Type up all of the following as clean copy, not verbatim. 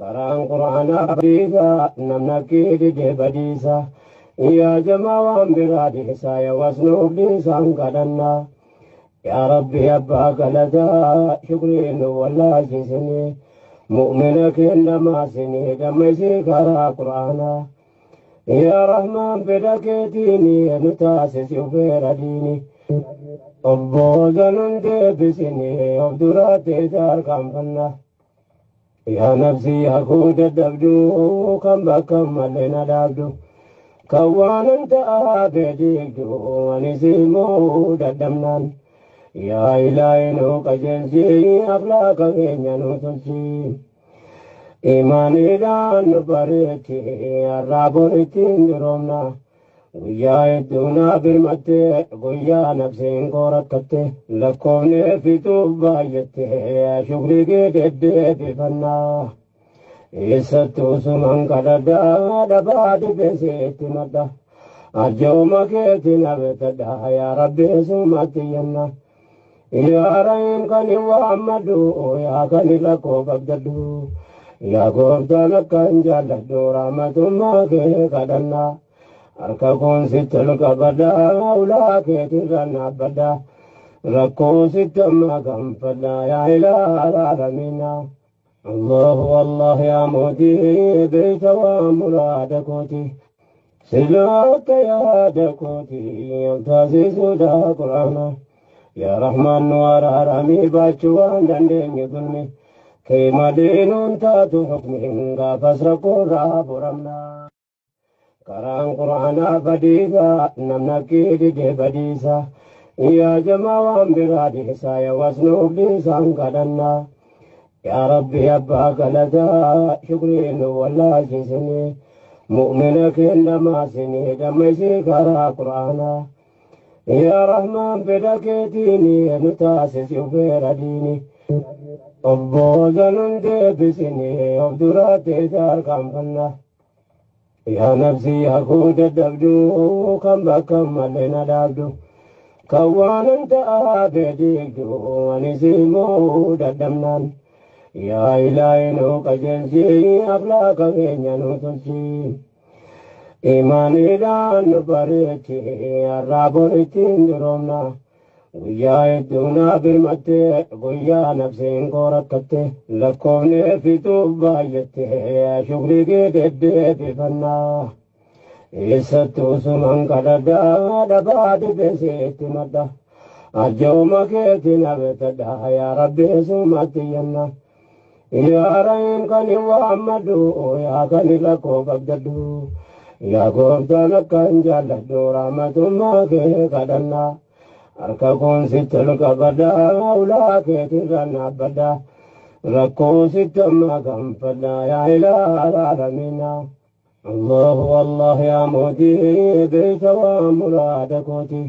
Karaan quraanaa badiisa namna keedide badiisa yaa jamaa waan biraa dhiisaa yaa wasnuuf dhiisaan kadhannaa yaa rabbi abbaa galataa shukriin wallaasisini mu'mina kenna maasini dammaisii karaa quraanaa yaa rahmaan fedha keetiini nu taasisi ufeera diini obbooza nun deebisini of duraatti tarkaanfannaa yaa nafsii hakuu dadhabduu kan bakka malee na dhaabdu kan waanan ta'aa beediigdu anis immoo dadhabnaan yaa ilaahi nu qajeelchii akhlaaqa keenya nu tolchii imaaniidhaan nu bareechi har'aa borittiin duroomna guyyaa hedduu naa birmatte guyyaa nafsiin koo rakkatte lakkoofnee fixuuf baay'atte shukrii kee deddeebifannaa eessattuu suman kadhadhaa dhabaa dhibeenseetti madda arjooma keetiin abetadha yaa rabbi sumatti yanna yaa rahiim kan hin waammadu yaa kan hin rakkoo qabdadhu yaa gooftaan akka hin jaalladhu rahmatummaa kee kadhannaa harka kun sitti olqabadhaa ulaa keetirran dhaabbadhaa rakkoo sitti amma gaanfadhaa yaa ilaaha aalamiina allahu allah yaa mootii beeyta waan muraada kooti silaa akka yaada kooti taasisuudha quraana yaa rahmaan nu araaramii baachuu waan dandeenye gulmi kee malee nuun taatu hukmiin gaafas rakkoorraa furamnaa karaan quraanaa badiisa namna keedide badiisa yaa jamaa waan biraa dhiisaa yaa wasnuuf dhiisaan kadhannaa yaa rabbi abbaa galataa shukriin wallaasisini mu'mina kenna maasini dammaisii karaa quraanaa yaa rahmaan fedha keetiini nu taasisi ufeera diini obbooza nun deebisini of duraatti tarkaanfannaa yaa nafsii hakuu dadhabduu kan bakka malee na dhaabdu kan waanan ta'aa beediigdu anis immoo dadhabnaan yaa ilaahi nu qajeelchii akhlaaqa keenya nu tolchii imaaniidhaan nu bareechi har'aa borittiin duroomna guyyaa hedduu naa birmatte guyyaa nafsiin koo rakkatte lakkoofnee fixuuf baay'atte shukrii kee deddeebifannaa eessattuu suman kadhadhaa dhabaa dhibeenseetti madda arjooma keetiin abetadha yaa rabbi sumatti yanna yaa rahiim kan hin waammadu yaa kan hin rakkoo qabdadhu yaa gooftaan akka hin jaalladhu rahmatummaa kee kadhannaa harka kun sitti olqabadhaa ulaa keetirran dhaabbadhaa rakkoo sitti amma gaanfadhaa yaa ilaaha aalamiina allahu allah yaa mootii beeyta waan muraada kooti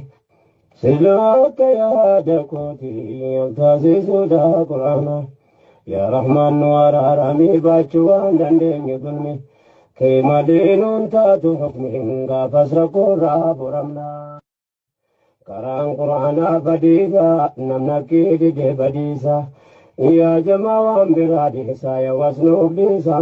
silaa akka yaada kooti taasisuudha quraana yaa rahmaan nu araaramii baachuu waan dandeenye gulmi kee malee nuun taatu hukmiin gaafas rakkoorraa furamnaa karaan quraanaa badiisa namna keedide badiisa yaa jamaa waan biraa dhiisaa yaa wasnuuf dhiisaan